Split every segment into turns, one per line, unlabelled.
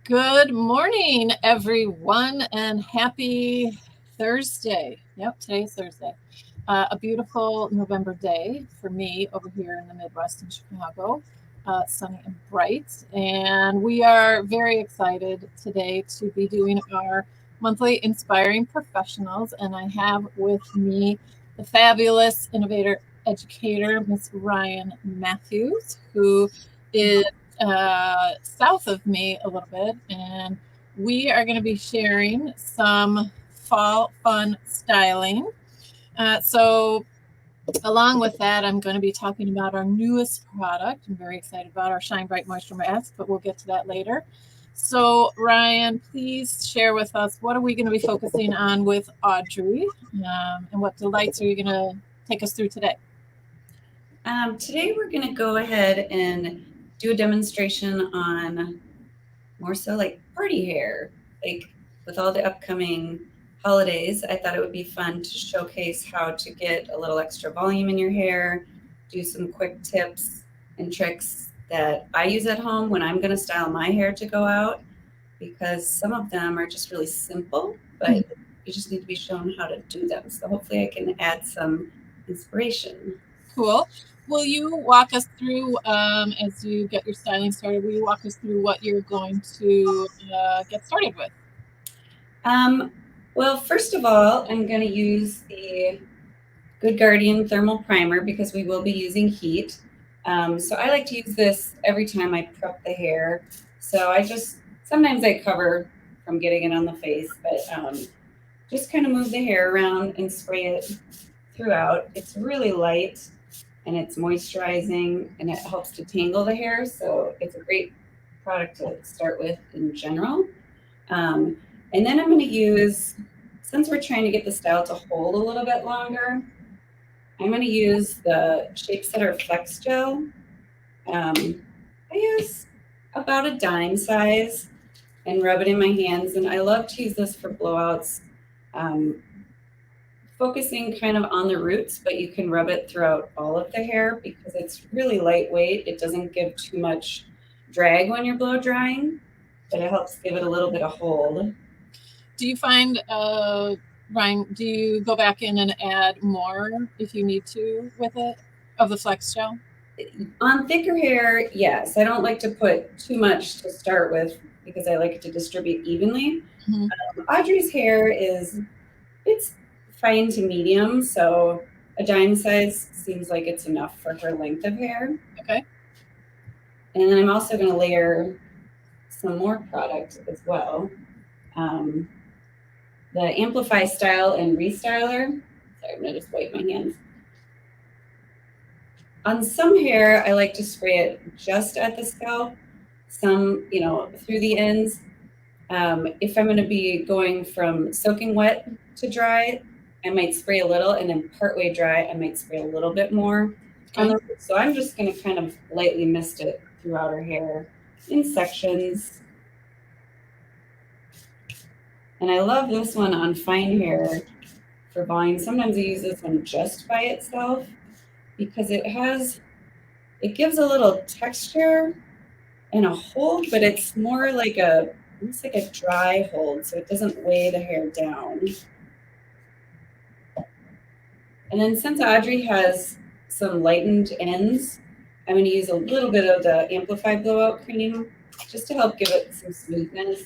Good morning, everyone, and happy Thursday. Yep, today's Thursday. A beautiful November day for me over here in the Midwest in Chicago, sunny and bright. And we are very excited today to be doing our monthly Inspiring Professionals. And I have with me the fabulous innovator educator, Miss Ryon Matthews, who is south of me a little bit, and we are going to be sharing some fall fun styling. So, along with that, I'm going to be talking about our newest product. I'm very excited about our Shine Bright Moisture Mask, but we'll get to that later. So, Ryon, please share with us what are we going to be focusing on with Audrey, and what delights are you going to take us through today?
Today we're going to go ahead and do a demonstration on more so like party hair. Like with all the upcoming holidays, I thought it would be fun to showcase how to get a little extra volume in your hair, do some quick tips and tricks that I use at home when I'm going to style my hair to go out, because some of them are just really simple, but you just need to be shown how to do them. So hopefully I can add some inspiration.
Cool. Will you walk us through, as you get your styling started, will you walk us through what you're going to get started with?
Well, first of all, I'm going to use the Good Guardian Thermal Primer because we will be using heat. So I like to use this every time I prep the hair. So sometimes I cover from getting it on the face, but just kind of move the hair around and spray it throughout. It's really light and it's moisturizing and it helps to tangle the hair. So it's a great product to start with in general. And then I'm going to use, since we're trying to get the style to hold a little bit longer, I'm going to use the Shape Setter Flex Gel. I use about a dime size and rub it in my hands. And I love to use this for blowouts, focusing kind of on the roots, but you can rub it throughout all of the hair because it's really lightweight. It doesn't give too much drag when you're blow drying, but it helps give it a little bit of hold.
Do you find, Ryan, do you go back in and add more if you need to with it of the Flex Gel?
On thicker hair, yes. I don't like to put too much to start with because I like it to distribute evenly. Audrey's hair it's fine to medium, so a dime size seems like it's enough for her length of hair.
Okay.
And then I'm also going to layer some more product as well. The Amplify Style and Restyler. Sorry, I'm going to just wipe my hands. On some hair, I like to spray it just at the scalp, some, through the ends. If I'm going to be going from soaking wet to dry, I might spray a little, and then partway dry, I might spray a little bit more.
Okay.
So I'm just going to kind of lightly mist it throughout her hair in sections. And I love this one on fine hair for volume. Sometimes I use this one just by itself because it gives a little texture and a hold, but it's more like almost like a dry hold, so it doesn't weigh the hair down. And then since Audrey has some lightened ends, I'm going to use a little bit of the Amplify Blowout Cream just to help give it some smoothness.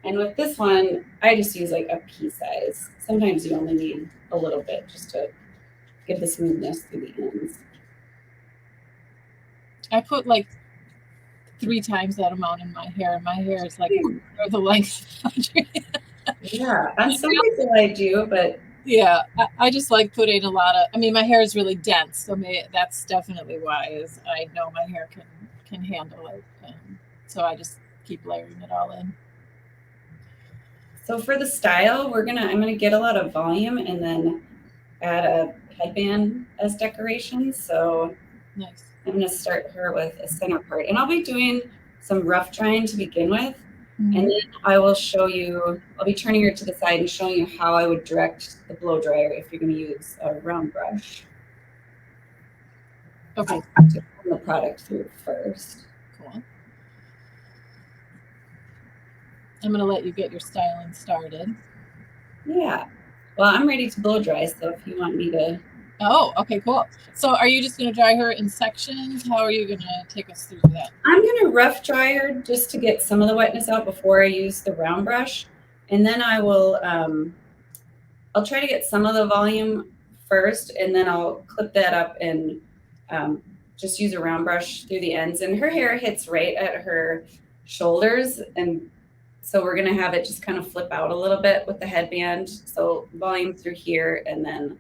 And with this one, I just use like a pea size. Sometimes you only need a little bit just to give the smoothness through the ends.
I put like 3 times that amount in my hair. My hair is like the length of Audrey.
Yeah, on some people I do, but
yeah, I just like putting a lot of. I mean, my hair is really dense, so that's definitely why. Is I know my hair can handle it, so I just keep layering it all in.
So for the style, I'm gonna get a lot of volume and then add a headband as decoration. So
nice.
I'm gonna start her with a center part, and I'll be doing some rough drying to begin with. And then I'll be turning her to the side and showing you how I would direct the blow dryer if you're going to use a round brush.
Okay.
To run the product through first.
Cool. I'm going to let you get your styling started.
Yeah. Well, I'm ready to blow dry, so if you want me to.
Oh, okay, cool. So are you just going to dry her in sections? How are you going to take us through that?
I'm going to rough dry her just to get some of the wetness out before I use the round brush. And then I will, I'll try to get some of the volume first, and then I'll clip that up and just use a round brush through the ends. And her hair hits right at her shoulders. And so we're going to have it just kind of flip out a little bit with the headband. So volume through here, and then,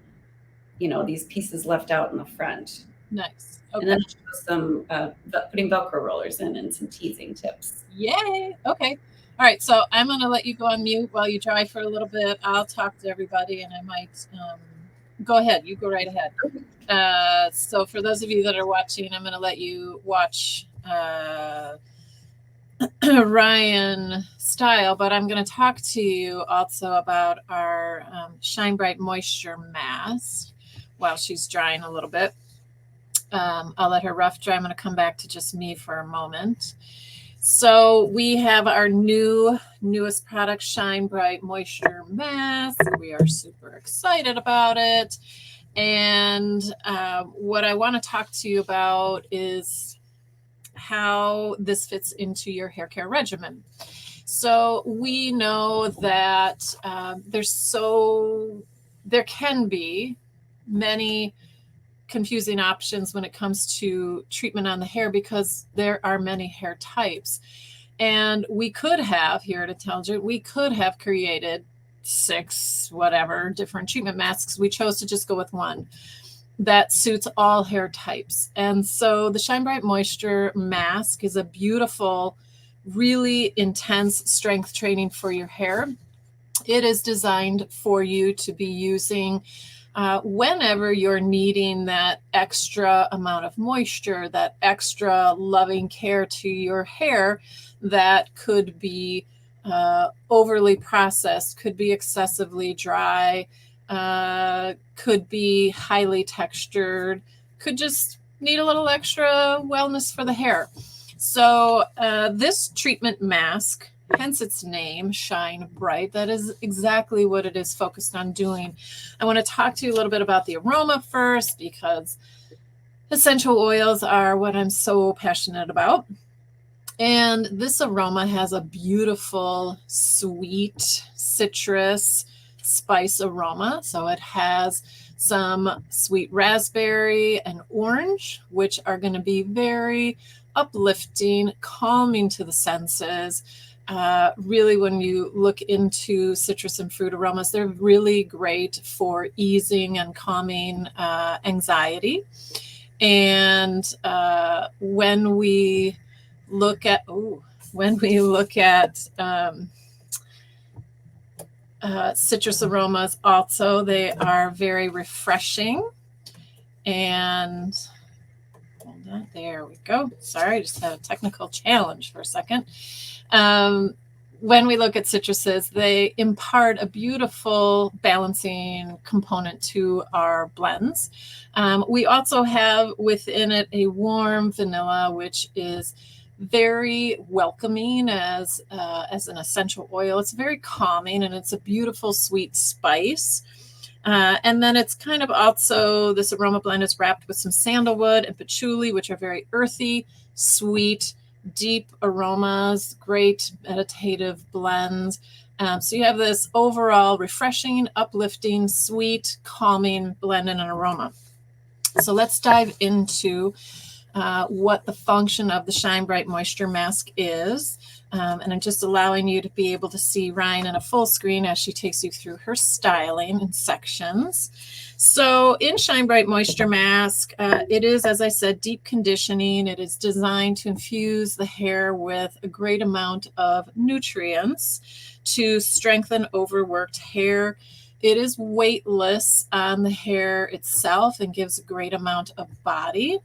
you know, these pieces left out in the front.
Nice.
Okay. And then I'll show some putting Velcro rollers in and some teasing tips.
Yay. Okay. All right. So I'm going to let you go on mute while you dry for a little bit. I'll talk to everybody, and I might go ahead. You go right ahead. So for those of you that are watching, I'm going to let you watch Ryon style, but I'm going to talk to you also about our Shine Bright Moisture Mask while she's drying a little bit. I'll let her rough dry. I'm going to come back to just me for a moment. So we have our newest product, Shine Bright Moisture Mask. We are super excited about it. And what I want to talk to you about is how this fits into your hair care regimen. So we know that there can be many confusing options when it comes to treatment on the hair because there are many hair types. And we could have, here at Intelligent, we could have created 6 different treatment masks. We chose to just go with one that suits all hair types. And so the Shine Bright Moisture Mask is a beautiful, really intense strength training for your hair. It is designed for you to be using whenever you're needing that extra amount of moisture, that extra loving care to your hair that could be overly processed, could be excessively dry, could be highly textured, could just need a little extra wellness for the hair. So this treatment mask, hence its name, Shine Bright, that is exactly what it is focused on doing. I want to talk to you a little bit about the aroma first, because essential oils are what I'm so passionate about. And this aroma has a beautiful, sweet, citrus, spice aroma. So it has some sweet raspberry and orange, which are going to be very uplifting, calming to the senses. Really, when you look into citrus and fruit aromas, they're really great for easing and calming anxiety. And when we look at citrus aromas, also they are very refreshing. And hold on, there we go. Sorry, I just had a technical challenge for a second. When we look at citruses, they impart a beautiful balancing component to our blends. We also have within it a warm vanilla, which is very welcoming as an essential oil. It's very calming, and it's a beautiful sweet spice. And then it's kind of also, this aroma blend is wrapped with some sandalwood and patchouli, which are very earthy, sweet, deep aromas, great meditative blends. So you have this overall refreshing, uplifting, sweet, calming blend and an aroma. So let's dive into what the function of the Shine Bright Moisture Mask is. And I'm just allowing you to be able to see Ryon in a full screen as she takes you through her styling in sections. So in Shine Bright Moisture Mask, it is, as I said, deep conditioning. It is designed to infuse the hair with a great amount of nutrients to strengthen overworked hair. It is weightless on the hair itself and gives a great amount of body.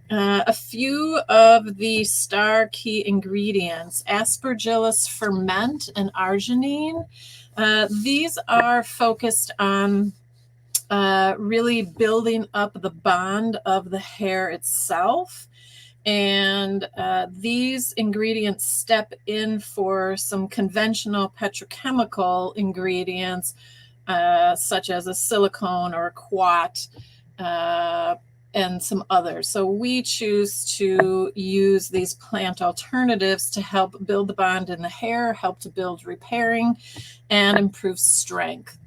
A few of the star key ingredients, aspergillus ferment and arginine. These are focused on really building up the bond of the hair itself And these ingredients step in for some conventional petrochemical ingredients, such as a silicone or a quat, and some others. So we choose to use these plant alternatives to help build the bond in the hair, help to build repairing, and improve strength.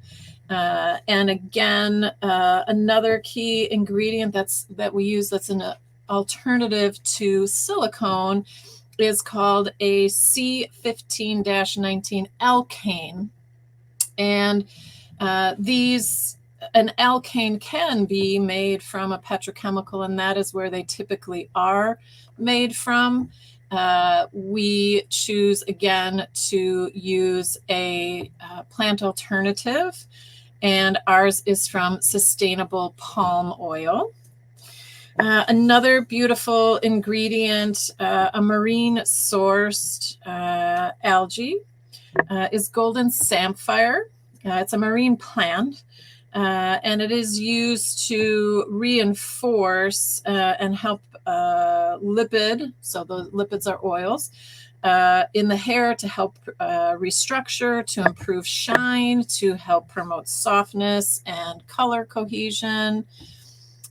And again, another key ingredient that we use that's an alternative to silicone is called a C15-19 alkane. And an alkane can be made from a petrochemical, and that is where they typically are made from. We choose, again, to use a plant alternative, and ours is from sustainable palm oil. Another beautiful ingredient, a marine sourced algae, is golden samphire. It's a marine plant, and it is used to reinforce and help lipid, so the lipids are oils, in the hair to help restructure, to improve shine, to help promote softness and color cohesion.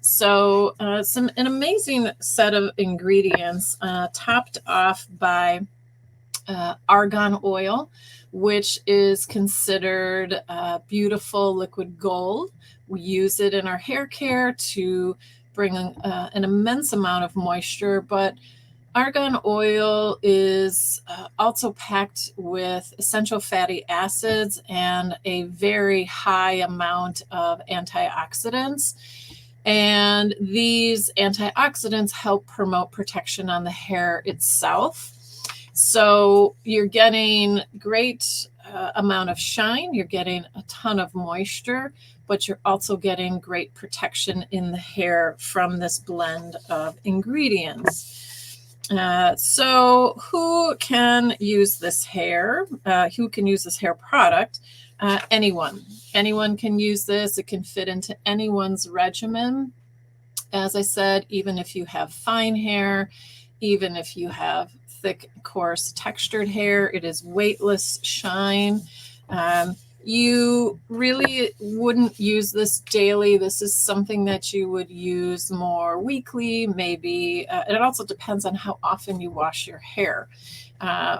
So an amazing set of ingredients, topped off by argan oil, which is considered beautiful liquid gold. We use it in our hair care to bring an immense amount of moisture, but argan oil is also packed with essential fatty acids and a very high amount of antioxidants. And these antioxidants help promote protection on the hair itself. So you're getting great amount of shine, you're getting a ton of moisture, but you're also getting great protection in the hair from this blend of ingredients. So who can use this hair? Who can use this hair product? Anyone. Anyone can use this. It can fit into anyone's regimen. As I said, even if you have fine hair, even if you have thick, coarse, textured hair, it is weightless shine. You really wouldn't use this daily. This is something that you would use more weekly, maybe. It also depends on how often you wash your hair.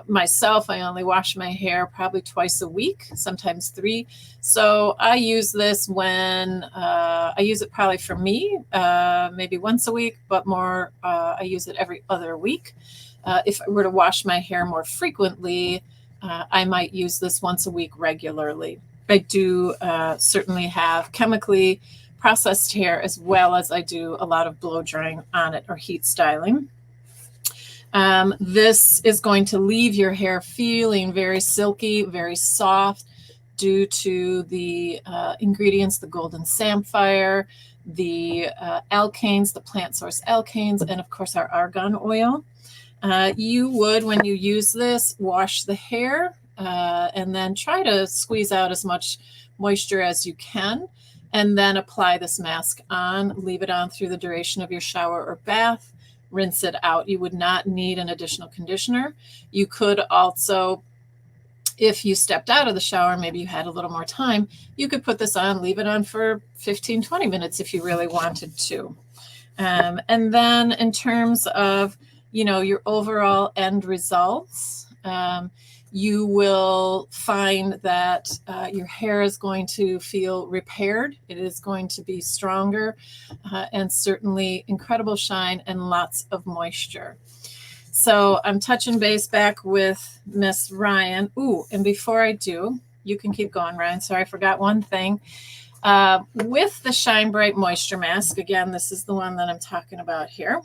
Myself, I only wash my hair probably twice a week, sometimes 3. So I use this when I use it probably for me, maybe once a week, but more, I use it every other week. If I were to wash my hair more frequently, I might use this once a week regularly. I do certainly have chemically processed hair, as well as I do a lot of blow drying on it or heat styling. This is going to leave your hair feeling very silky, very soft, due to the ingredients, the golden samphire, the alkanes, the plant source alkanes, and of course our argan oil. You would, when you use this, wash the hair and then try to squeeze out as much moisture as you can, and then apply this mask on. Leave it on through the duration of your shower or bath. Rinse it out. You would not need an additional conditioner. You could also, if you stepped out of the shower, maybe you had a little more time, you could put this on, leave it on for 15, 20 minutes if you really wanted to. And then in terms of, your overall end results, you will find that your hair is going to feel repaired. It is going to be stronger, and certainly incredible shine and lots of moisture. So I'm touching base back with Miss Ryon. Ooh, and before I do, you can keep going, Ryon. Sorry, I forgot one thing. With the Shine Bright Moisture Mask, again, this is the one that I'm talking about here.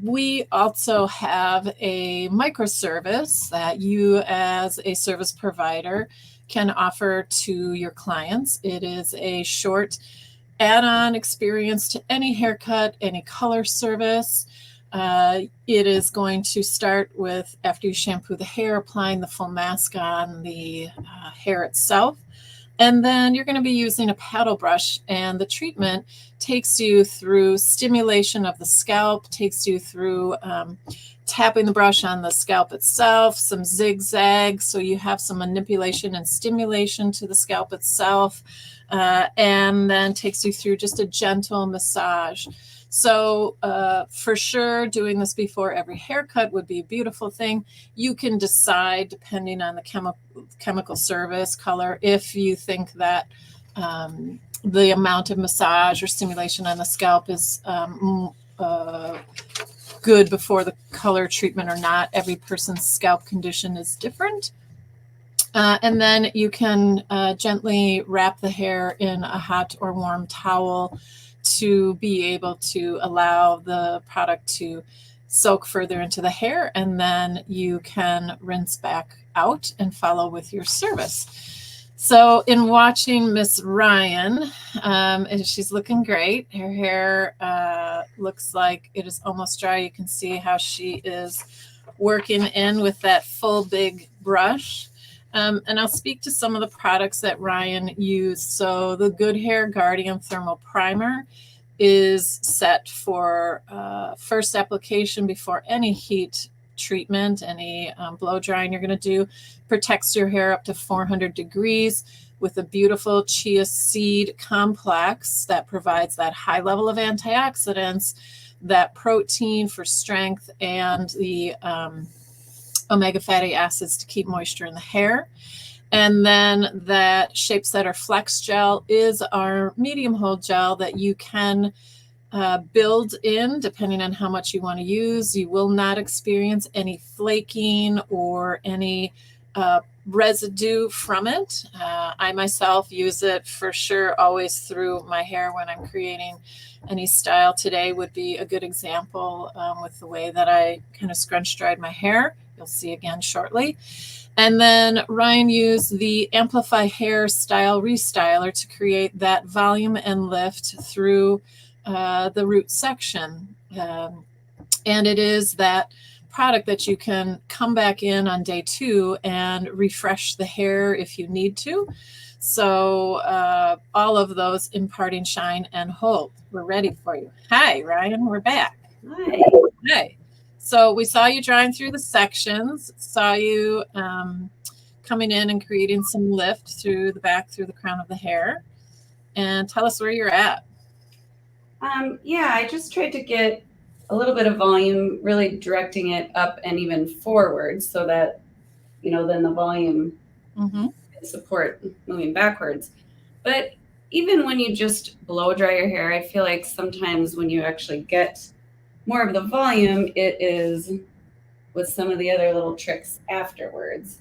We also have a microservice that you as a service provider can offer to your clients. It is a short add-on experience to any haircut, any color service. It is going to start with, after you shampoo the hair, applying the full mask on the hair itself. And then you're going to be using a paddle brush, and the treatment takes you through stimulation of the scalp, takes you through tapping the brush on the scalp itself, some zigzags, so you have some manipulation and stimulation to the scalp itself, and then takes you through just a gentle massage. So for sure, doing this before every haircut would be a beautiful thing. You can decide, depending on the chemical service color, if you think that the amount of massage or stimulation on the scalp is good before the color treatment or not. Every person's scalp condition is different. And then you can gently wrap the hair in a hot or warm towel to be able to allow the product to soak further into the hair, and then you can rinse back out and follow with your service. So in watching Miss Ryon, she's looking great. Her hair looks like it is almost dry. You can see how she is working in with that full big brush. And I'll speak to some of the products that Ryon used. So the Good Hair Guardian Thermal Primer is set for first application before any heat treatment, any blow drying you're going to do. Protects your hair up to 400 degrees with a beautiful chia seed complex that provides that high level of antioxidants, that protein for strength, and the omega fatty acids to keep moisture in the hair. And then that Shape Setter Flex Gel is our medium hold gel that you can build in depending on how much you want to use. You will not experience any flaking or any residue from it. I myself use it for sure always through my hair when I'm creating any style. Today would be a good example with the way that I kind of scrunch dried my hair. You'll see again shortly. And then Ryon used the Amplify Hair Style Restyler to create that volume and lift through the root section. And it is that product that you can come back in on day 2 and refresh the hair if you need to. So all of those imparting shine and hold. We're ready for you. Hi, Ryon. We're back.
Hi.
Hi. So we saw you drawing through the sections, saw you coming in and creating some lift through the back, through the crown of the hair. And tell us where you're at.
Yeah, I just tried to get a little bit of volume, really directing it up and even forward so that, then the volume can support moving backwards. But even when you just blow dry your hair, I feel like sometimes when you actually get more of the volume, it is with some of the other little tricks afterwards.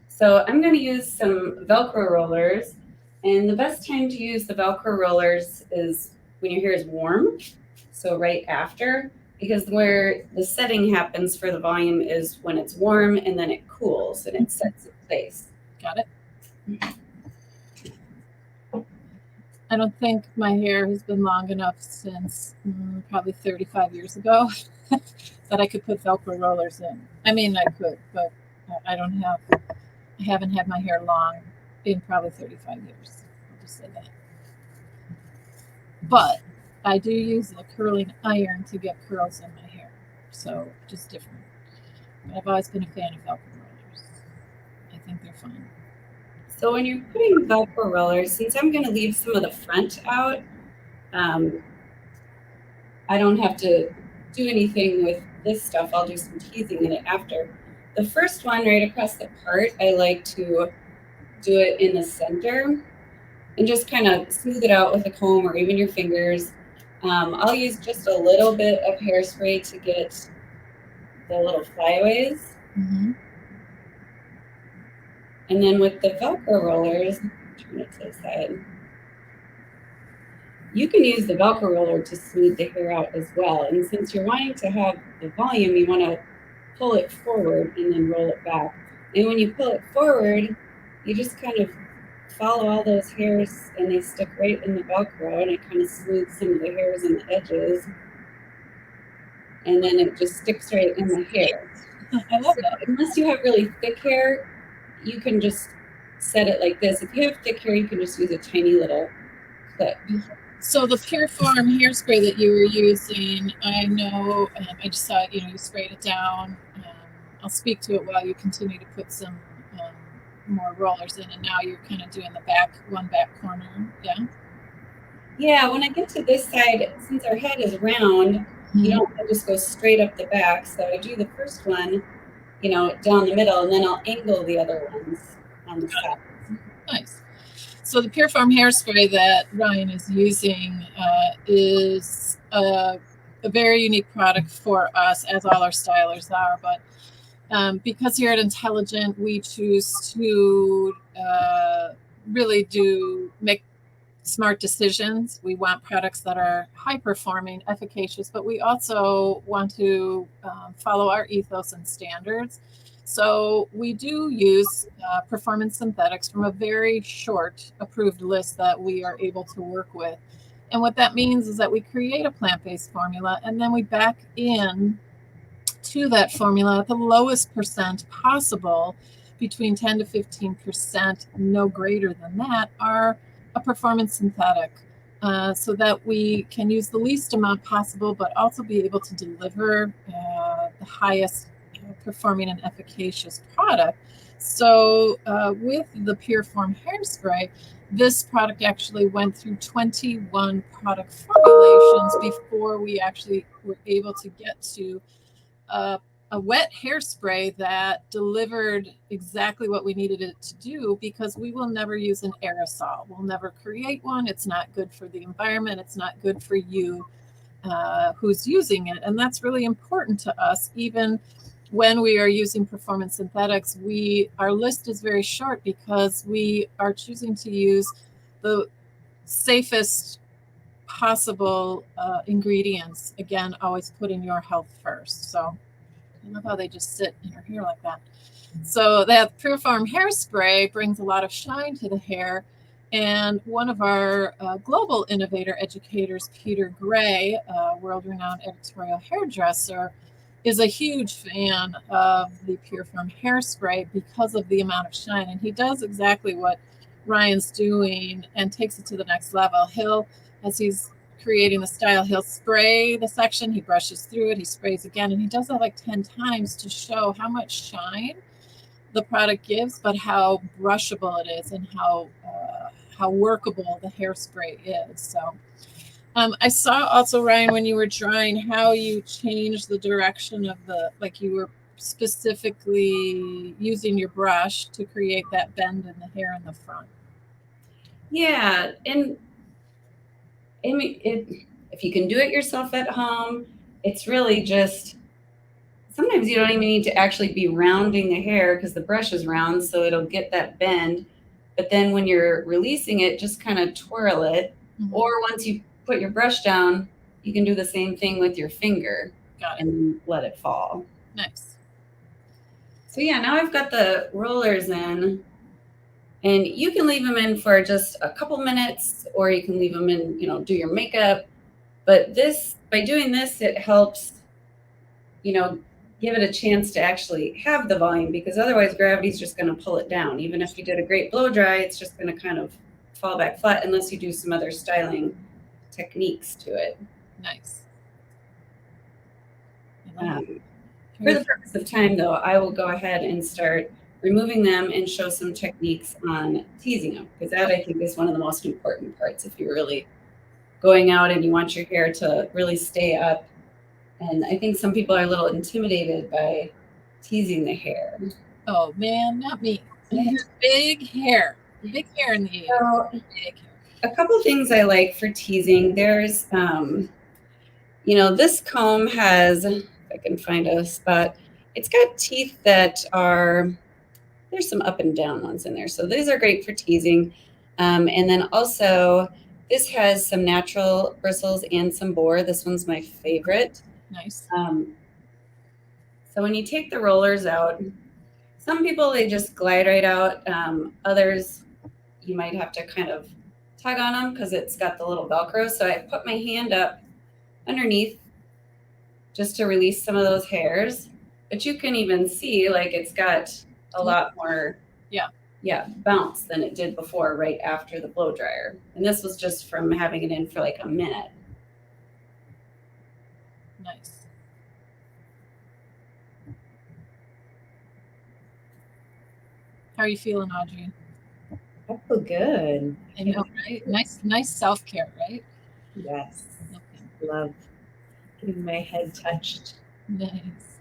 So I'm going to use some Velcro rollers. And the best time to use the Velcro rollers is when your hair is warm. So right after, because where the setting happens for the volume is when it's warm and then it cools and it sets in place.
Got it. I don't think my hair has been long enough since probably 35 years ago that I could put Velcro rollers in. I mean, I could, but I haven't had my hair long in probably 35 years. I'll just say that. But I do use a curling iron to get curls in my hair. So just different. But I've always been a fan of Velcro rollers. I think they're fun.
So when you're putting Velcro rollers, since I'm going to leave some of the front out, I don't have to do anything with this stuff. I'll do some teasing in it after. The first one right across the part, I like to do it in the center and just kind of smooth it out with a comb or even your fingers. I'll use just a little bit of hairspray to get the little flyaways. And then with the Velcro rollers, turn it to the side. You can use the Velcro roller to smooth the hair out as well. And since you're wanting to have the volume, you want to pull it forward and then roll it back. And when you pull it forward, you just kind of follow all those hairs and they stick right in the Velcro, and it kind of smooths some of the hairs and the edges. And then it just sticks right in the hair.
I love that.
Unless you have really thick hair, you can just set it like this. If you have thick hair, you can just use a tiny little clip.
So the Pure Form hairspray that you were using, I know, I just saw it, you sprayed it down. I'll speak to it while you continue to put some more rollers in, and now you're kind of doing the one back corner. Yeah.
Yeah, when I get to this side, since our head is round, you don't want to just go straight up the back. So I do the first one, down the middle, and then I'll angle the other ones on the side.
Nice. So the Pure Form hairspray that Ryan is using is a very unique product for us, as all our stylers are. But because here at Intelligent, we choose to really make smart decisions. We want products that are high performing, efficacious, but we also want to follow our ethos and standards. So we do use performance synthetics from a very short approved list that we are able to work with. And what that means is that we create a plant-based formula, and then we back in to that formula at the lowest percent possible, between 10 to 15%, no greater than that, are a performance synthetic, so that we can use the least amount possible, but also be able to deliver the highest performing and efficacious product. So with the Pure Form hairspray, this product actually went through 21 product formulations before we actually were able to get to a wet hairspray that delivered exactly what we needed it to do, because we will never use an aerosol. We'll never create one. It's not good for the environment. It's not good for you who's using it. And that's really important to us. Even when we are using performance synthetics, our list is very short because we are choosing to use the safest possible ingredients. Again, always putting your health first. So I love how they just sit in your hair like that. So that Pure Form hairspray brings a lot of shine to the hair. And one of our global innovator educators, Peter Gray, world-renowned editorial hairdresser, is a huge fan of the Pure Form hairspray because of the amount of shine. And he does exactly what Ryan's doing and takes it to the next level. As he's creating the style, he'll spray the section, he brushes through it, he sprays again, and he does that like 10 times to show how much shine the product gives, but how brushable it is, and how workable the hairspray is. So I saw also, Ryan, when you were drying, how you changed the direction of like you were specifically using your brush to create that bend in the hair in the front.
Yeah, and I mean, if you can do it yourself at home, it's really just, sometimes you don't even need to actually be rounding the hair because the brush is round, so it'll get that bend. But then when you're releasing it, just kind of twirl it. Mm-hmm. Or once you put your brush down, you can do the same thing with your finger.
Got it.
And let it fall.
Nice.
So yeah, now I've got the rollers in. And you can leave them in for just a couple minutes, or you can leave them in, do your makeup. But by doing this, it helps, give it a chance to actually have the volume, because otherwise gravity's just going to pull it down. Even if you did a great blow dry, it's just going to kind of fall back flat unless you do some other styling techniques to it.
Nice.
For the purpose of time, though, I will go ahead and start removing them and show some techniques on teasing them, because that, I think, is one of the most important parts if you're really going out and you want your hair to really stay up. And I think some people are a little intimidated by teasing the hair.
Oh man, not me. Big hair in the ear.
So, a couple things I like for teasing. There's this comb has, if I can find a spot, it's got teeth that are, there's some up and down ones in there. So these are great for teasing. And then also, this has some natural bristles and some boar. This one's my favorite.
Nice.
So when you take the rollers out, some people, they just glide right out. Others, you might have to kind of tug on them because it's got the little Velcro. So I put my hand up underneath just to release some of those hairs. But you can even see, like, it's got a lot more bounce than it did before, right after the blow dryer. And this was just from having it in for like a minute.
Nice. How are you feeling, Audrey?
I feel good.
I know, right? Nice self-care, right?
Yes.
Okay.
Love getting my head touched.
Nice.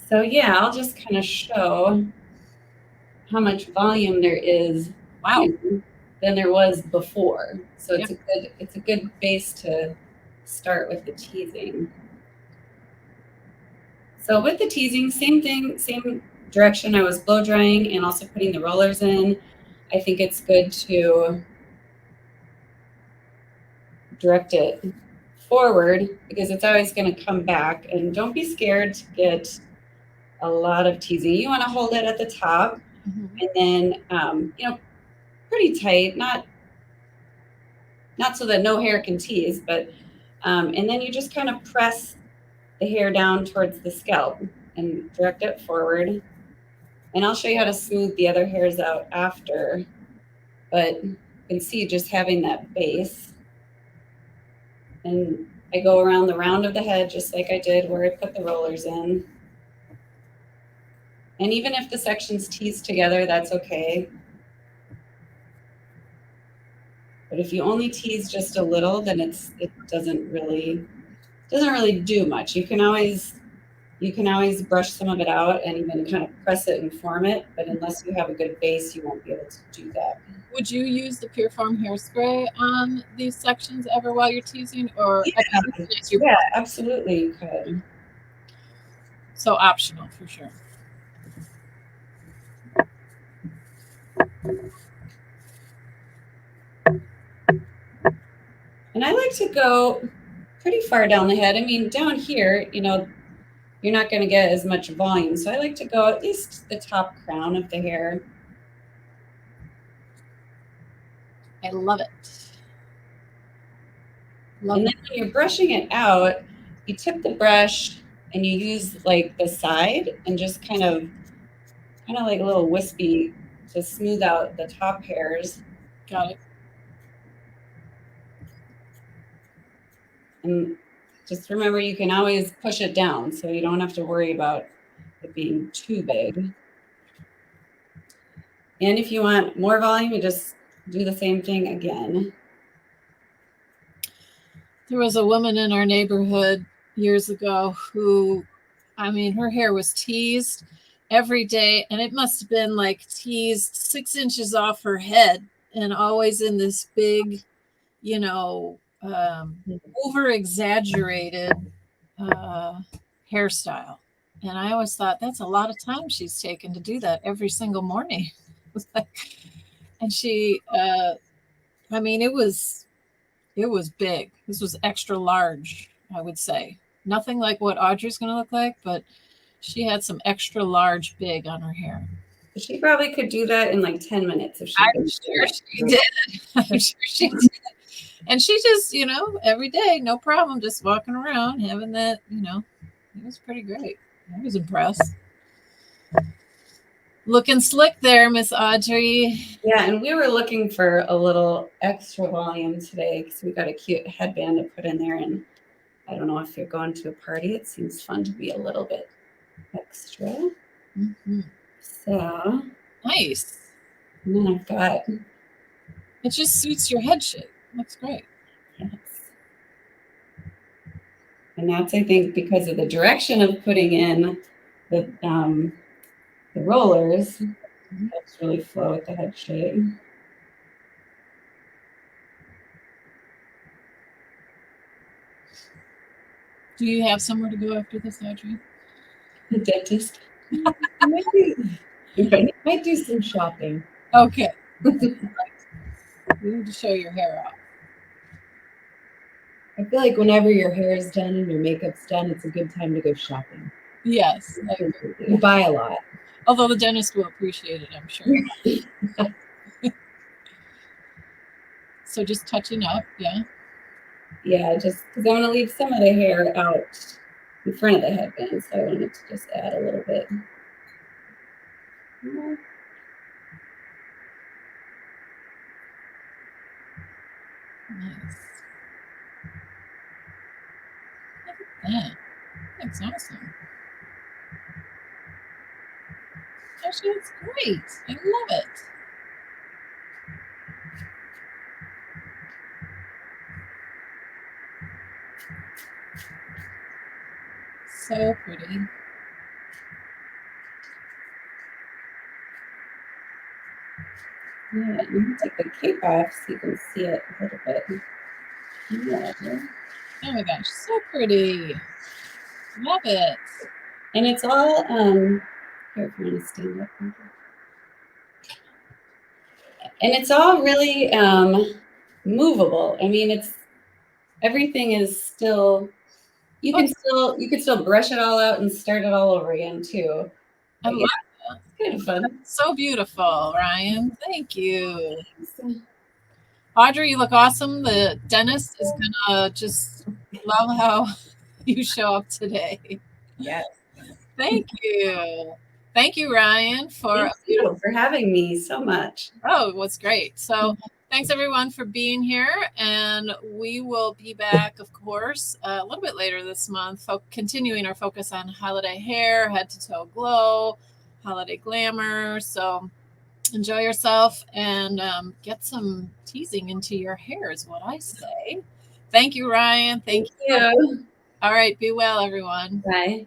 So yeah, I'll just kind of show how much volume there is
Wow.
than there was before. So
Yep.
it's a good base to start with the teasing. So with the teasing, same thing, same direction. I was blow drying and also putting the rollers in. I think it's good to direct it forward because it's always going to come back. And don't be scared to get a lot of teasing. You want to hold it at the top and then, pretty tight, not so that no hair can tease, but, and then you just kind of press the hair down towards the scalp and direct it forward. And I'll show you how to smooth the other hairs out after, but you can see just having that base. And I go around the round of the head just like I did where I put the rollers in. And even if the sections tease together, that's okay. But if you only tease just a little, then it doesn't really do much. You can always brush some of it out and even kind of press it and form it, but unless you have a good base, you won't be able to do that.
Would you use the Pure Farm hairspray on these sections ever while you're teasing, or
yeah, absolutely you could.
So optional for sure.
And I like to go pretty far down the head. I mean, down here, you're not going to get as much volume. So I like to go at least the top crown of the hair.
I love it.
And then when you're brushing it out, you tip the brush and you use like the side and just kind of like a little wispy to smooth out the top hairs.
Got it.
And just remember, you can always push it down, so you don't have to worry about it being too big. And if you want more volume, you just do the same thing again.
There was a woman in our neighborhood years ago who, I mean, her hair was teased every day, and it must have been like teased 6 inches off her head and always in this big, over exaggerated hairstyle. And I always thought that's a lot of time she's taken to do that every single morning. And she, I mean, it was big. This was extra large, I would say. Nothing like what Audrey's going to look like, but she had some extra large big on her hair.
She probably could do that in like 10 minutes if she
I'm sure she did. I'm sure she did. And she just, every day, no problem, just walking around, having that, it was pretty great. I was impressed. Looking slick there, Miss Audrey.
Yeah, and we were looking for a little extra volume today because we got a cute headband to put in there. And I don't know if you're going to a party. It seems fun to be a little bit extra.
Mm-hmm.
So
nice.
And then I've got.
It just suits your head shape. Looks great.
Yes. And that's, I think, because of the direction of putting in the rollers. Helps really flow with the head shape.
Do you have somewhere to go after this, Audrey?
The dentist.
Might do some shopping.
Okay. You need to show your hair off.
I feel like whenever your hair is done and your makeup's done, it's a good time to go shopping.
Yes.
You buy a lot.
Although the dentist will appreciate it, I'm sure. So just touching up, yeah?
Yeah, just because I want to leave some of the hair out in front of the headband, so I wanted to just add a little bit more.
Nice. Look at that. That's awesome. Actually, it's great. I love it. So pretty.
Yeah, let me take the cape off so you can see it a little bit. Yeah.
Oh my gosh, so pretty. Love it.
And it's all here if you want to stand up. And it's all really movable. I mean, it's everything is still you can still brush it all out and start it all over again too.
I
But
love
yeah, it's kind of fun.
So beautiful, Ryan. Thank you. Audrey, you look awesome. The dentist is gonna just love how you show up today.
Yes.
Thank you. Thank you, Ryan, for
Thank you for having me so much.
Oh, it was great. So thanks everyone for being here. And we will be back, of course, a little bit later this month, continuing our focus on holiday hair, head to toe glow, holiday glamour. So enjoy yourself and get some teasing into your hair is what I say. Thank you, Ryan. Thank you.
you.
All right. Be well, everyone.
Bye.